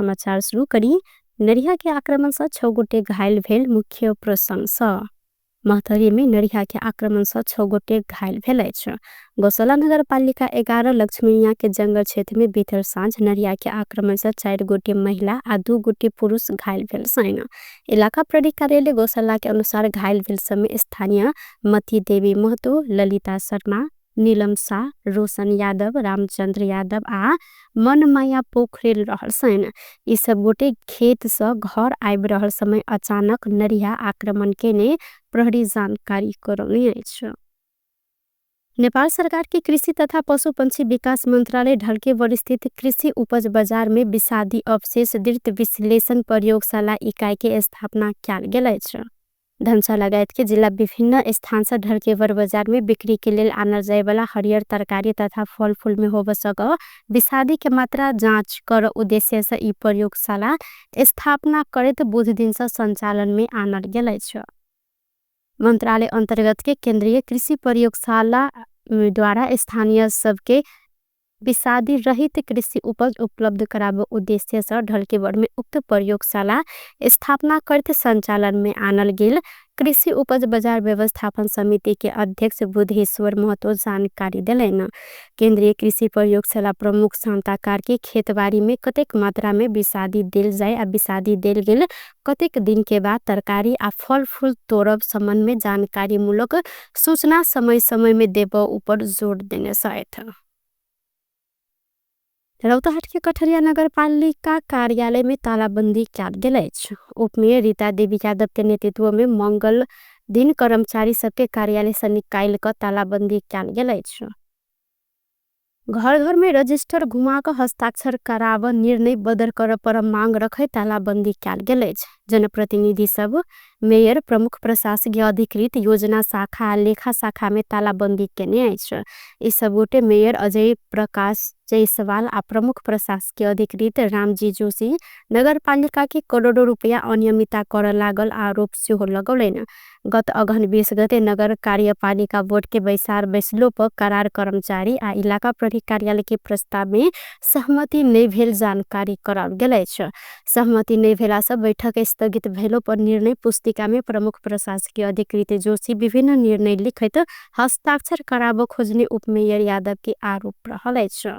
समाचार शुरू करी। नरिहा के आक्रमण से 6 गोटे घायल भेल। मुख्य प्रशंसा महतरी में नरिहा के आक्रमण से 6 गोटे घायल भेल अछि। गौशाला नगर पालिका 11 लक्ष्मीनिया के जंगल क्षेत्र में बीतल साँझ नरिहा के आक्रमण से 4 गोटे महिला आ 2 गोटे पुरुष घायल भेल छैन। इलाका प्रहरी कार्यालय गौशाला के अनुसार घायल भेल समय स्थानीय मती देवी महतो, ललिता शर्मा, नीलम शाह, रोशन यादव, रामचंद्र यादव आ मनमाया पोखरेल रहल छैन। ई सब गोटे खेत से घर आबि रहल समय अचानक नरिहा आक्रमण केने प्रहरी जानकारी करौने अछि। नेपाल सरकार के कृषि तथा पशु पंछी विकास मंत्रालय ढलकेवर स्थित कृषि उपज बाजार में विषादी अवशेष दृत विश्लेषण प्रयोगशाला इकाई के स्थापना कयल गेल अछि। धनुषा लगायत के जिला विभिन्न स्थान से ढलकेवर बाजार में बिक्री के लेल आनल जाय वाला हरियर तरकारी तथा फल फूल में होब सक विषादी के मात्रा जांच कर उद्देश्य से ई प्रयोगशाला स्थापना करत बुध दिन से संचालन में आनल गेल अछि। मंत्रालय अंतर्गत के केंद्रीय कृषि प्रयोगशाला द्वारा स्थानीय सबके विषादी रहित कृषि उपज उपलब्ध कराबे उद्देश्य से ढलकेवर में उक्त प्रयोगशाला स्थापना करते संचालन में आनल गेल कृषि उपज बाजार व्यवस्थापन समिति के अध्यक्ष बुधेश्वर महतो जानकारी दिलेन। केंद्रीय कृषि प्रयोगशाला प्रमुख शांताकार के खेतबाड़ी में कतेक मात्रा में विषादी देल जाए आ विषादी देल गेल कतेक दिन के बाद तरकारी आ फल फूल तोड़ब संबंध में जानकारी मूलक सूचना समय समय में देब ऊपर जोर देने सहित रौतहट के कठरिया नगर पालिका कार्यालय में तालाबंदी कयल गेल अछि। उपमेयर रीता देवी यादव के नेतृत्व में मंगल दिन कर्मचारी सबके कार्यालय से निकाल कर तालाबंदी कयल गेल अछि। घर घर में रजिस्टर घुमा कर हस्ताक्षर कराव निर्णय बदल कर पर मांग रखे तालाबंदी कयल गेल अछि। जनप्रतिनिधि सब मेयर प्रमुख प्रशासकीय अधिकृत योजना शाखा लेखा शाखा में तालाबंदी केने अछि। ई सब गोटे मेयर अजय प्रकाश जायसवाल आ प्रमुख प्रशासकीय अधिकृत रामजी जोशी नगर पालिका के करोड़ों रुपया अनियमितता कर लागल आरोप सेहो लगौलेन। गत अगहन 20 गते नगर कार्यपालिका बोर्ड के बैसार बैसलो पर करार कर्मचारी आ इलाका प्रहरी कार्यालय के प्रस्ताव में सहमति नहीं भेल जानकारी कराल गेल अछि। सहमति नहीं भेला से बैठक स्थगित भेलो पर निर्णय पुस्तिका में प्रमुख प्रशासकीय अधिकृत जोशी विभिन्न निर्णय लिखित हस्ताक्षर कराब खोजने उपमेयर यादव के आरोप रहल अछि।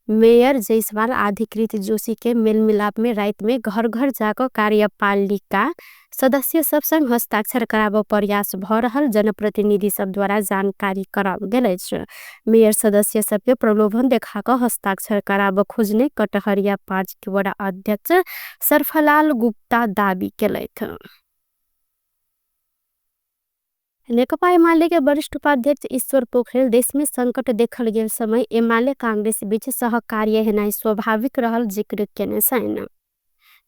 मेयर जायसवाल अधिकृत जोशी के मेल मिलाप में रात में घर घर जाकर कार्यपालिका सदस्य सब संग हस्ताक्षर कराब प्रयास भ रहल जनप्रतिनिधि सब द्वारा जानकारी कराल गेल अछि। मेयर सदस्य सबके प्रलोभन देखाकर हस्ताक्षर कराब खोजने कटहरिया 5 के वडा अध्यक्ष सरफलाल गुप्ता दावी केलथि। नेकपा एमाले के वरिष्ठ उपाध्यक्ष ईश्वर पोखरेल देश में संकट देखल गेल समय एमाले कांग्रेस बीच सहकार्य हेनाई स्वाभाविक रहल जिक्र केने छैन।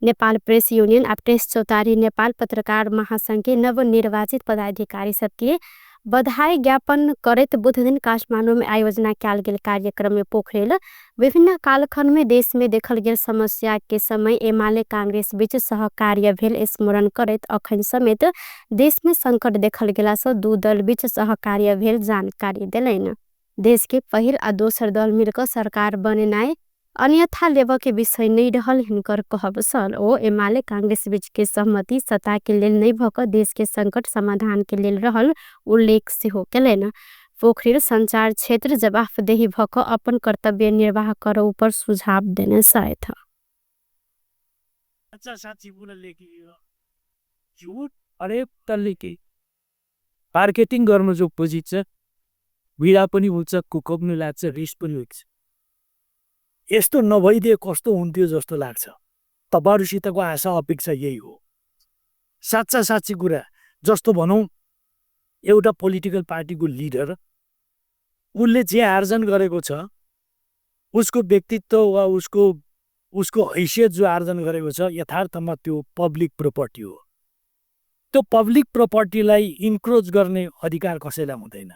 नेपाल प्रेस यूनियन आ प्रेस चौतारी नेपाल पत्रकार महासंघ के नवनिर्वाचित पदाधिकारी सबके बधाई ज्ञापन करत बुध दिन काठमांडू में आयोजना कयल गेल कार्यक्रम में पोखरेल विभिन्न कालखंड में देश में देखल गेल समस्या के समय एमाले कांग्रेस बीच सहकार्य भेल स्मरण करत अखन समेत देश में संकट देखल गेला से दू दल बीच सहकार्य भेल जानकारी देलैन। देश के पहिल आ दोसर दल मिलकर सरकार बनेनाय अन्यथा लेब के विषय नहीं रहल हिनकर कहब सल। ओ एमाले कांग्रेस बीच के सहमति सत्ता के लेल नहीं भक देश के संकट समाधान के लेल रहल उल्लेख सेहो केलैन। पोखरेल संचार क्षेत्र जवाबदेही भक अपन कर्तव्य निर्वाह कर ऊपर सुझाव देने सहित अच्छा साथी बोलले कि झुट अरे तल्ले के मार्केटिङ गर्न जो खोजिन्छ भिडा पनि हुन्छ कुकब्नु लाग्छ रिस पनि हुन्छ। यस्तो नभइदिए कस्तो हुन्थ्यो जस्तो लाग्छ। तपाईहरुसितको आशा अपेक्षा यही हो। साच्चा साच्ची कुरा जस्तो भनौं एउटा पोलिटिकल पार्टीको लिडर उनले जे आर्जन गरेको छ उसको व्यक्तित्व वा उसको हैसियत जो आर्जन गरेको छ यथार्थमा त्यो पब्लिक प्रोपर्टी हो। त्यो पब्लिक प्रोपर्टीलाई इन्क्रोच गर्ने अधिकार कसैलाई हुँदैन।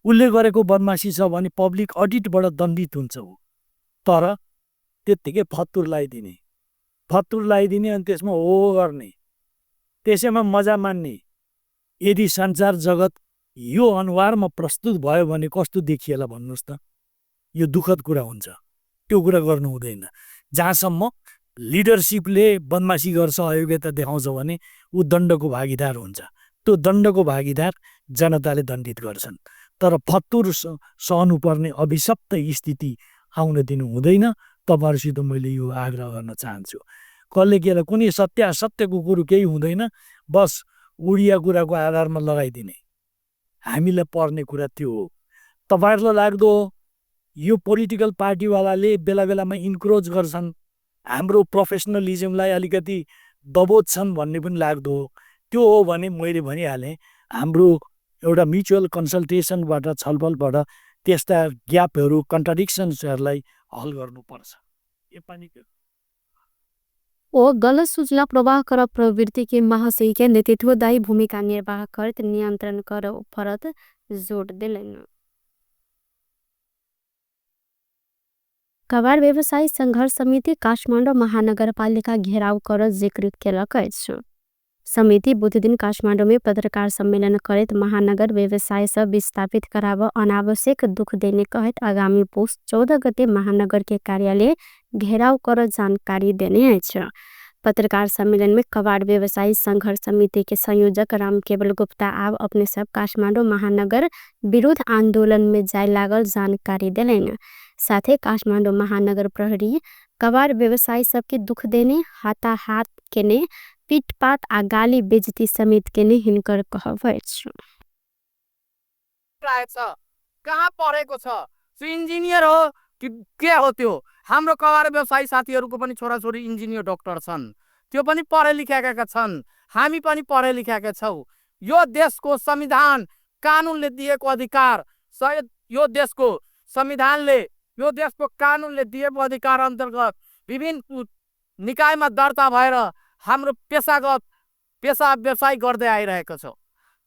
उनले गरेको बदमाशी छ भने पब्लिक अडिटबाट दण्डित हुन्छ उ। तर त्यतिकै फत्तुर लगाइदिने अनि त्यसमा हो गर्ने त्यसैमा मजा मान्ने यदि संसार जगत यो अनुहारमा प्रस्तुत भयो भने कस्तो देखिएला भन्नुस् त। यो दुःखद कुरा हुन्छ। त्यो कुरा गर्नु हुँदैन। जहाँसम्म लिडरसिपले बदमासी गर्छ अयोग्यता देखाउँछ भने ऊ दण्डको भागीदार हुन्छ। त्यो दण्डको भागीदार जनताले दण्डित गर्छन्। तर फत्तुर सहनुपर्ने अभिशप्त स्थिति आउन दिनु हुँदैन। तपाईँहरूसित मैले यो आग्रह गर्न चाहन्छु। कसले केलाई कुनै सत्यको कुरो केही हुँदैन, बस उडिया कुराको आधारमा लगाइदिने। हामीलाई पर्ने कुरा त्यो हो। तपाईँहरूलाई लाग्दो हो यो पोलिटिकल पार्टीवालाले बेला बेलामा इन्करेज गर्छन्, हाम्रो प्रोफेसनलिजमलाई अलिकति दबोच्छन् भन्ने पनि लाग्दो हो। त्यो हो भने मैले भनिहालेँ, हाम्रो एउटा म्युचुअल कन्सल्टेसनबाट छलफलबाट त्यस्ता ग्यापहरू कन्ट्राडिक्सन्सहरूलाई हल गर्नुपर्छ। वो गलत सूचना प्रवाह कर प्रवृत्ति के महाशय के नेतृत्वदायी भूमिका निर्वाह करत नियंत्रण कर फरत जोड़ दिलन। कबाड़ व्यवसायी संघर्ष समिति काठमाडौँ महानगरपालिका घेराव कर जिक्र केलक अछि। समिति बुध दिन काठमाडौँ में पत्रकार सम्मेलन करत महानगर व्यवसाय से विस्थापित कराव अनावश्यक दुख देने कहत आगामी पुष 14 गते महानगर के कार्यालय घेराव कर जानकारी देने अछि। पत्रकार सम्मेलन में कबाड़ व्यवसायी संघर्ष समिति के संयोजक राम केवल गुप्ता आव अपने सब काठमाडौँ महानगर विरोध आंदोलन में जाय लागल जानकारी दिलेन। साथे काठमाडौँ महानगर प्रहरी कबाड़ व्यवसायी सबके दुख देने, हाथाहाथ केने, पीटपाट आ गाली बेजती समेत केने हिनकर कहब अछि। कहाँ पढेको छ? इन्जिनियर हो कि के हो त्यो? हाम्रो कबाड़ व्यवसायी साथीहरूको पनि छोराछोरी इन्जिनियर डाक्टर छन्, त्यो पनि पढे लेखेका छन्, हामी पनि पढे लेखेका छौँ। यो देशको संविधान कानुनले दिएको अधिकार, यो देशको संविधानले यो देशको कानुनले दिएको अधिकार अन्तर्गत विभिन्न निकायमा दर्ता भएर हाम्रो पेसा व्यवसाय गर्दै आइरहेको छ।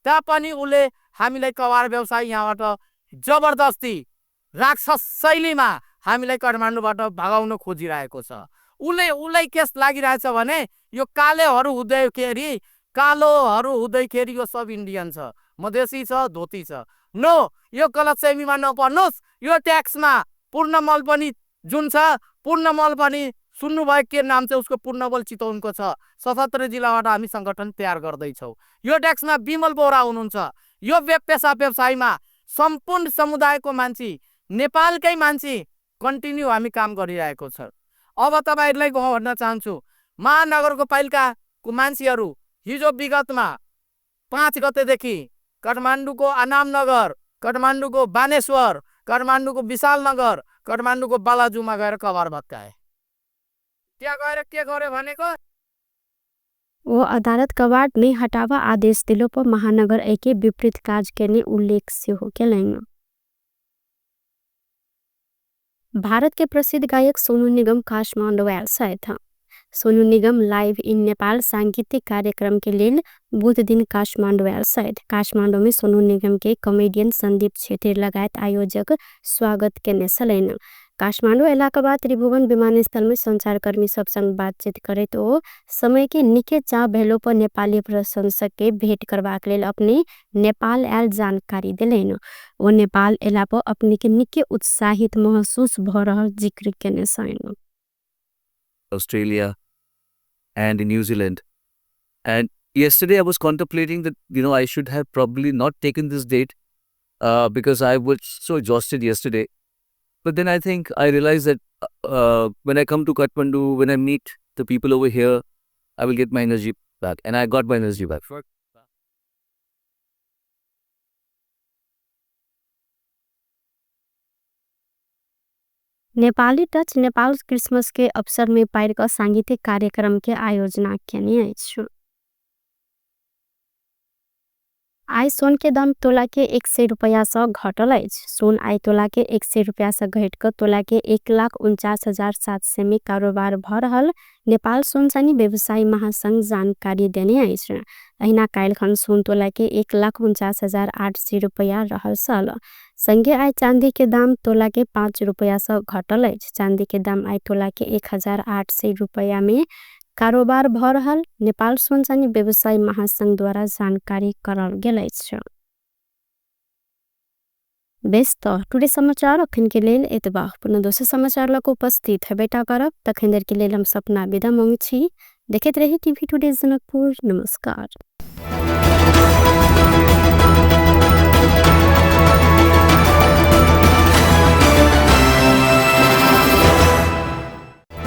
तापनि उले हामीलाई कबाड़ व्यवसाय यहाँबाट जबरदस्ती राक्षस शैलीमा हामीलाई काठमाडौँबाट भगाउन खोजिरहेको छ। उलाई केस लागिरहेछ भने यो कालोहरू हुँदैखेरि यो सब इन्डियन छ, मधेसी छ, धोती छ। नो, यो गलतफहमीमा नपर्नुहोस्। यो ट्याक्समा पूर्णमल पनि जुन छ, पूर्णमल पनि सुन्नुभयो के नाम चाहिँ उसको पूर्णबल चितवनको छ। 77 जिल्लाबाट हामी संगठन तयार गर्दैछौँ। यो ट्याक्समा विमल बोरा हुनुहुन्छ। यो पेसा व्यवसायमा सम्पूर्ण समुदायको मान्छे, नेपालकै मान्छे कन्टिन्यू हामी काम गरिरहेको छ। अब तपाईहरुलाई भन्न चाहन्छु, महानगरको पालिकाको मान्छेहरू हिजो विगतमा 5 गतेदेखि काठमाडौँको अनामनगर, काठमाडौँको बानेश्वर, काठमाडौँको विशालनगर, काठमाडौँको बालाजुमा गएर कबाड़ भत्काए। त्यहाँ गएर के गर्यो भनेको? वो अदालत कबाड़ नहीं हटावा आदेश दिलो पर महानगर एके विपरीत कार्य करने उल्लेख से हो के लेंगे। भारत के प्रसिद्ध गायक सोनू निगम काठमाडौँ आयल था। सोनू निगम लाइव इन नेपाल सांगीतिक कार्यक्रम के लिए बुध दिन काठमाडौँ आयल। काठमाडौँ में सोनू निगम के कॉमेडियन संदीप छेत्री लगायत आयोजक स्वागत के सलैन। काठमाडौँ अयलाका बाद त्रिभुवन विमानस्थल में संचारकर्मी सब संग बातचीत करे तो समय के निके चाह भेलो पर नेपाली प्रशंसक के भेंट करवाक लेल अपने नेपाल आयल जानकारी दिलेन। वो नेपाल अयला पर अपने के निके उत्साहित महसूस भ रहल जिक्र केने सैन। Australia and in New Zealand. And yesterday I was contemplating that, I should have probably not taken this date because I was so exhausted yesterday. But then I realized that when I come to Kathmandu, when I meet the people over here, I will get my energy back. And I got my energy back. Nepali touch Nepal Christmas के अवसर में पायर का सांगीतिक कार्यक्रम के आयोजना केने अछि। आई सोन के दाम तोला के 100 रुपया से घटल अछि। सोन आई तोला के 100 रुपया से घट कर तोला के 1,49,700 में कारोबार भ रहल नेपाल सोनचानी व्यवसायी महासंघ जानकारी देने अछि। अहिना काल्हिखन सोन तोला के 1,49,800 रुपया रहल सल। संगे आई चांदी के दाम तोला के 5 रुपया से घटल अछि। चांदी के दाम आई तोला के 1,800 रुपया में कारोबार भ रहल नेपाल सोनचानी व्यवसायी महासंघ द्वारा जानकारी करल गेल अछि। बेस त टुडे समाचार अखन के लेल एतबा पुनः दोसर समाचार लक उपस्थित है बेटा करब तखन देर के लेल हम सपना विदा मांगै छी। देखैत रही टीवी टुडे जनकपुर। नमस्कार।